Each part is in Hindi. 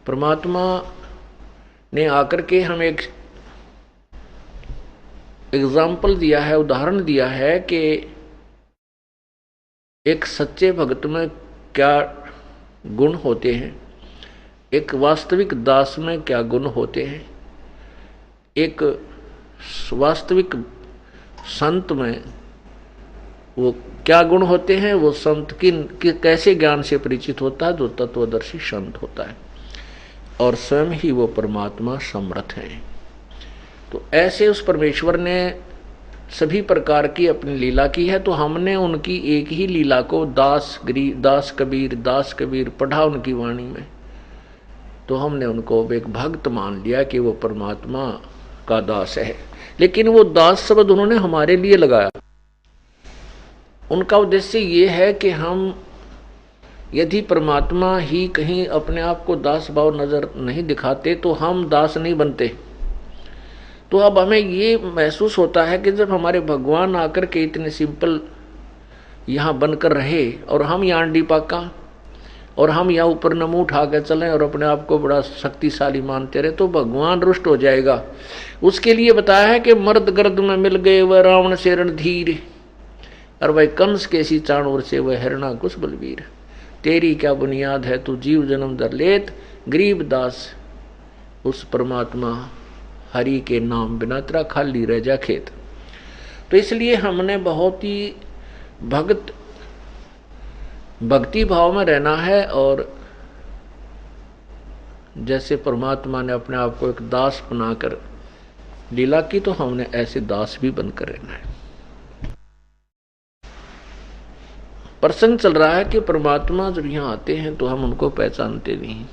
परमात्मा ने आकर के हमें एक एग्जाम्पल दिया है, उदाहरण दिया है कि एक सच्चे भक्त में क्या गुण होते हैं, एक वास्तविक दास में क्या गुण होते हैं, एक वास्तविक संत में वो क्या गुण होते हैं। वो संत की कैसे ज्ञान से परिचित होता है, जो तत्वदर्शी संत होता है, और स्वयं ही वो परमात्मा समर्थ है। तो ऐसे उस परमेश्वर ने सभी प्रकार की अपनी लीला की है। तो हमने उनकी एक ही लीला को दास कबीर पढ़ा उनकी वाणी में, तो हमने उनको एक भक्त मान लिया कि वो परमात्मा का दास है। लेकिन वो दास शब्द उन्होंने हमारे लिए लगाया। उनका उद्देश्य ये है कि हम यदि परमात्मा ही कहीं अपने आप को दास भाव नजर नहीं दिखाते तो हम दास नहीं बनते। तो अब हमें ये महसूस होता है कि जब हमारे भगवान आकर के इतने सिंपल यहाँ बनकर रहे और हम यहाँ डीपाका और हम यहाँ ऊपर नमू उठा के चलें और अपने आप को बड़ा शक्तिशाली मानते रहे, तो भगवान रुष्ट हो जाएगा। उसके लिए बताया है कि मर्द गर्द में मिल गए वह रावण से रणधीर, और वह कंस के सी चाणूर से वह हिरणा कुश बलवीर। तेरी क्या बुनियाद है तू जीव जन्म दर लेत, गरीब दास उस परमात्मा हरि के नाम बिना तेरा खाली रह जा खेत। तो इसलिए हमने बहुत ही भक्ति भाव में रहना है, और जैसे परमात्मा ने अपने आप को एक दास बनाकर लीला की, तो हमने ऐसे दास भी बनकर रहना है। प्रसंग चल रहा है कि परमात्मा जब यहाँ आते हैं तो हम उनको पहचानते नहीं,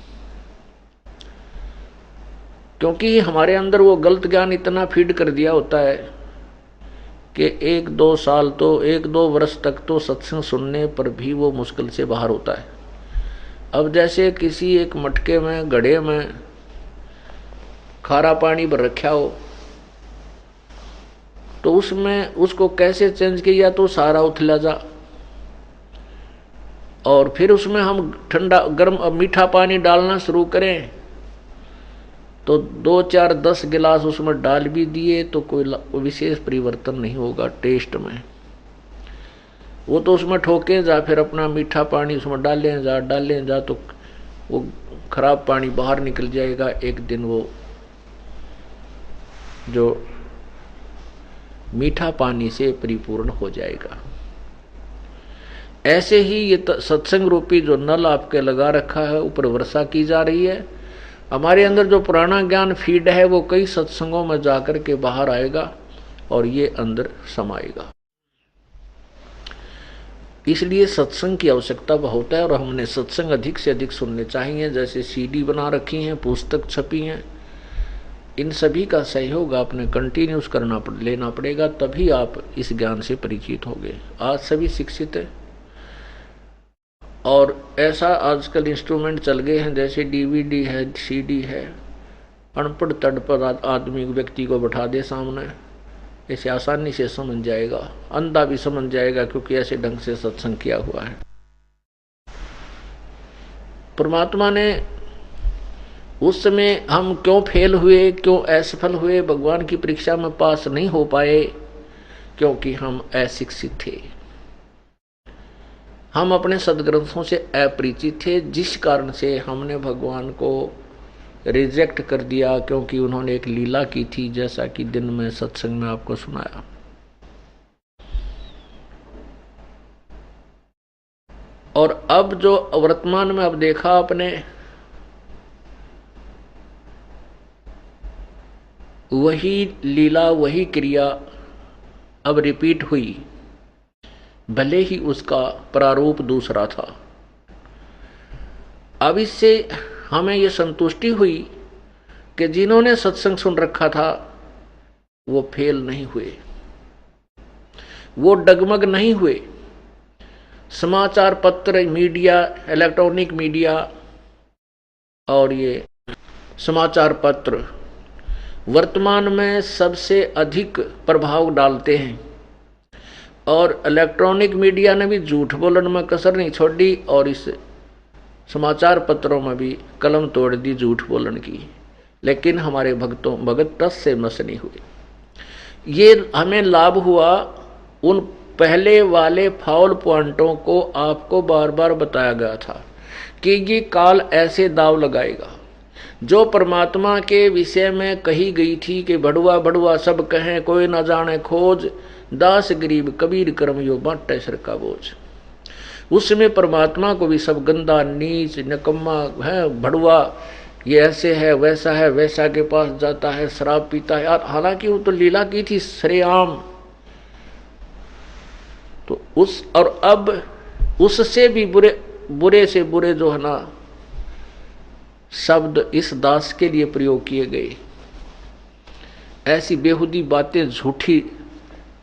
क्योंकि हमारे अंदर वो गलत ज्ञान इतना फीड कर दिया होता है कि 1-2 वर्ष तक तो सत्संग सुनने पर भी वो मुश्किल से बाहर होता है। अब जैसे किसी एक मटके में घड़े में खारा पानी भर रखा हो, तो उसमें उसको कैसे चेंज किया तो सारा उथला जा, और फिर उसमें हम ठंडा गर्म मीठा पानी डालना शुरू करें तो 2-4-10 गिलास उसमें डाल भी दिए तो कोई विशेष परिवर्तन नहीं होगा टेस्ट में। वो तो उसमें ठोके जा, फिर अपना मीठा पानी उसमें डालें जा तो वो खराब पानी बाहर निकल जाएगा। एक दिन वो जो मीठा पानी से परिपूर्ण हो जाएगा। ऐसे ही ये सत्संग रूपी जो नल आपके लगा रखा है, ऊपर वर्षा की जा रही है। हमारे अंदर जो पुराना ज्ञान फीड है वो कई सत्संगों में जाकर के बाहर आएगा और ये अंदर समाएगा। इसलिए सत्संग की आवश्यकता बहुत है, और हमने सत्संग अधिक से अधिक सुनने चाहिए। जैसे सीडी बना रखी हैं, पुस्तक छपी हैं, इन सभी का सहयोग आपने कंटिन्यूस लेना पड़ेगा, तभी आप इस ज्ञान से परिचित होंगे। आज सभी शिक्षित है, और ऐसा आजकल इंस्ट्रूमेंट चल गए हैं जैसे डीवीडी है, सीडी है। अनपढ़ तड़पढ़ आदमी व्यक्ति को बैठा दे सामने, ऐसे आसानी से समझ जाएगा, अंधा भी समझ जाएगा, क्योंकि ऐसे ढंग से सत्संग किया हुआ है। परमात्मा ने उस समय हम क्यों फेल हुए, क्यों असफल हुए, भगवान की परीक्षा में पास नहीं हो पाए, क्योंकि हम अशिक्षित थे, हम अपने सदग्रंथों से अपरिचित थे, जिस कारण से हमने भगवान को रिजेक्ट कर दिया, क्योंकि उन्होंने एक लीला की थी, जैसा कि दिन में सत्संग में आपको सुनाया। और अब जो वर्तमान में अब देखा आपने, वही लीला वही क्रिया अब रिपीट हुई, भले ही उसका प्रारूप दूसरा था। अब इससे हमें ये संतुष्टि हुई कि जिन्होंने सत्संग सुन रखा था वो फेल नहीं हुए, वो डगमग नहीं हुए। समाचार पत्र, मीडिया, इलेक्ट्रॉनिक मीडिया और ये समाचार पत्र वर्तमान में सबसे अधिक प्रभाव डालते हैं, और इलेक्ट्रॉनिक मीडिया ने भी झूठ बोलने में कसर नहीं छोड़ी, और इस समाचार पत्रों में भी कलम तोड़ दी झूठ बोलने की, लेकिन हमारे भगत टस से मस नहीं हुए। ये हमें लाभ हुआ उन पहले वाले फाउल पॉइंटों को आपको बार बार बताया गया था कि ये काल ऐसे दाव लगाएगा। जो परमात्मा के विषय में कही गई थी कि बढ़ुआ बढ़ुआ सब कहें कोई न जाने खोज, दास गरीब कबीर कर्म यो बांटे सर का बोझ। उसमें परमात्मा को भी सब गंदा नीच नकम्मा है, बढ़ुआ, ये ऐसे है वैसा है, वैसा के पास जाता है शराब पीता है। यार हालांकि वो तो लीला की थी सरेआम, तो उस और अब उससे भी बुरे से बुरे जो है ना शब्द इस दास के लिए प्रयोग किए गए। ऐसी बेहुदी बातें झूठी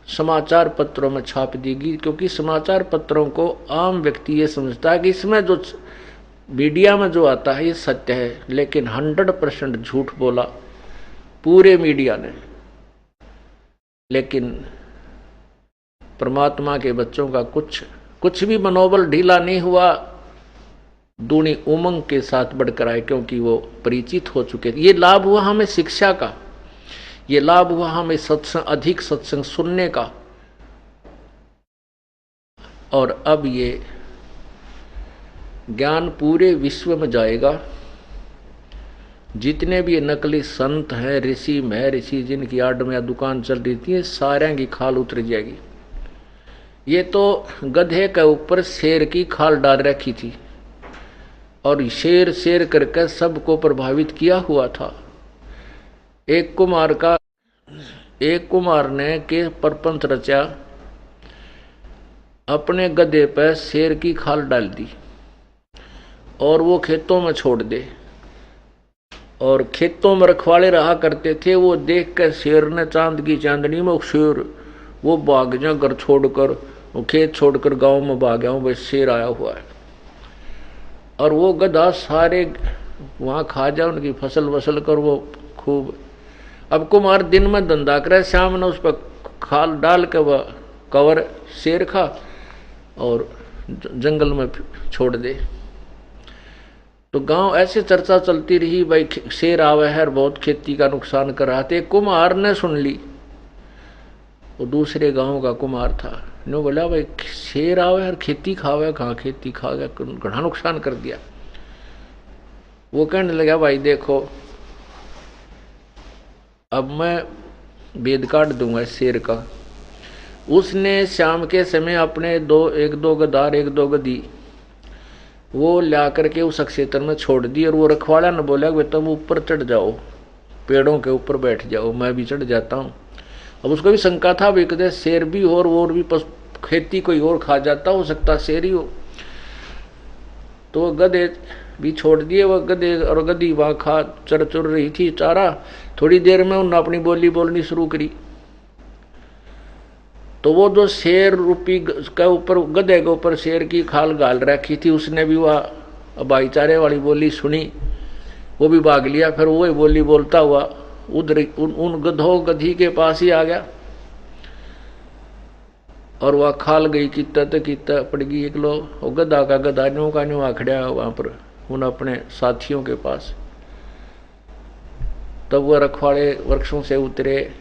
समाचार पत्रों में छाप देगी, क्योंकि समाचार पत्रों को आम व्यक्ति ये समझता है कि इसमें जो मीडिया में जो आता है ये सत्य है, लेकिन 100% झूठ बोला पूरे मीडिया ने। लेकिन परमात्मा के बच्चों का कुछ भी मनोबल ढीला नहीं हुआ, दूनी उमंग के साथ बढ़कर आए, क्योंकि वो परिचित हो चुके थे। ये लाभ हुआ हमें शिक्षा का, ये लाभ हुआ हमें सत्संग, अधिक सत्संग सुनने का। और अब ये ज्ञान पूरे विश्व में जाएगा। जितने भी नकली संत हैं, ऋषि महर्षि जिनकी आड़ में या दुकान चल रही थी, सारे की खाल उतर जाएगी। ये तो गधे के ऊपर शेर की खाल डाल रखी थी और शेर शेर करके सबको प्रभावित किया हुआ था। एक कुमार ने के परपंच रचा, अपने गधे पर शेर की खाल डाल दी और वो खेतों में छोड़ दे। और खेतों में रखवाले रहा करते थे, वो देख कर शेर ने चांद की चांदनी में शेर वो भाग जा घर छोड़कर, वो खेत छोड़कर गांव में भाग गया, बस शेर आया हुआ है। और वो गधा सारे वहां खा जा उनकी फसल वसल कर वो खूब। अब कुमार दिन में धंधा करे, शाम ने उस पर खाल डाल के वह कवर शेर खा और जंगल में छोड़ दे। तो गांव ऐसे चर्चा चलती रही, भाई शेर आवे है, बहुत खेती का नुकसान कर रहा था। कुमार ने सुन ली, वो दूसरे गांव का कुमार था, ने बोला भाई शेर आवे और खेती खावे, कहाँ खेती खा गया, घना नुकसान कर दिया। वो कहने लगा भाई देखो अब मैं भेद काट दूंगा इस शेर का। उसने शाम के समय अपने एक दो गदार एक दो गदी वो ला करके उस क्षेत्र में छोड़ दी। और वो रखवाला ने बोला कि तुम ऊपर चढ़ जाओ, पेड़ों के ऊपर बैठ जाओ, मैं भी चढ़ जाता हूँ। अब उसको भी शंका था भी कदे शेर भी हो और भी खेती कोई और खा जाता, हो सकता शेर ही हो। तो वो गधे भी छोड़ दिए, वो गधे और गधी वहां खा चर चुर रही थी चारा। थोड़ी देर में उन्होंने अपनी बोली बोलनी शुरू करी। तो वो जो शेर रूपी के ऊपर गधे के ऊपर शेर की खाल गाल रखी थी, उसने भी वह भाईचारे वाली बोली सुनी, वो भी भाग लिया। फिर वही बोली बोलता हुआ उधर उन गधों गधी के पास ही आ गया और वह खाल गई कितना पड़ गई। एक लो गधा का गधा न्यू का न्यू आखड़ा वहां पर उन अपने साथियों के पास। तब वह रखवाड़े वृक्षों से उतरे,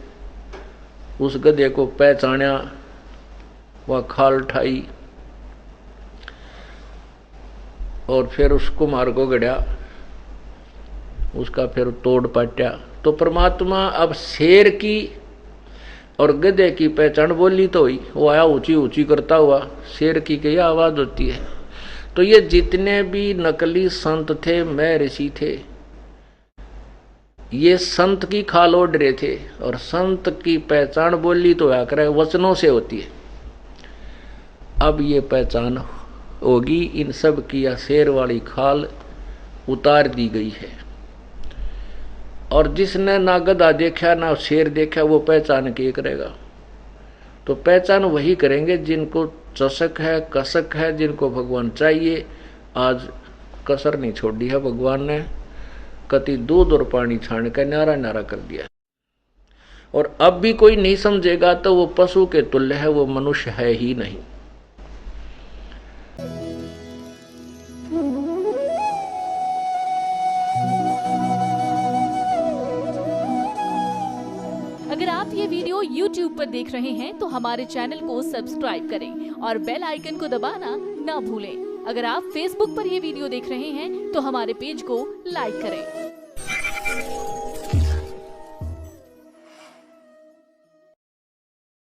उस गधे को पहचाना, वह खाल उठाई और फिर उस कुमार को गढ़ा, उसका फिर तोड़ पाट्या। तो परमात्मा अब शेर की और गधे की पहचान बोली तो हुई, वो आया ऊंची ऊंची करता हुआ, शेर की क्या आवाज होती है। तो ये जितने भी नकली संत थे, मैं ऋषि थे, ये संत की खाल ओढ़ रहे थे। और संत की पहचान बोली तो क्या करे, वचनों से होती है। अब ये पहचान होगी इन सब की, या शेर वाली खाल उतार दी गई है। और जिसने ना गधा देखा ना शेर देखा, वो पहचान के करेगा। तो पहचान वही करेंगे जिनको चसक है, कसक है, जिनको भगवान चाहिए। आज कसर नहीं छोड़ी है भगवान ने, कति दूध और पानी छान कर नारा नारा कर दिया। और अब भी कोई नहीं समझेगा तो वो पशु के तुल्य है, वो मनुष्य है ही नहीं। अगर आप ये वीडियो YouTube पर देख रहे हैं तो हमारे चैनल को सब्सक्राइब करें और बेल आइकन को दबाना ना भूलें। अगर आप Facebook पर ये वीडियो देख रहे हैं तो हमारे पेज को लाइक करें।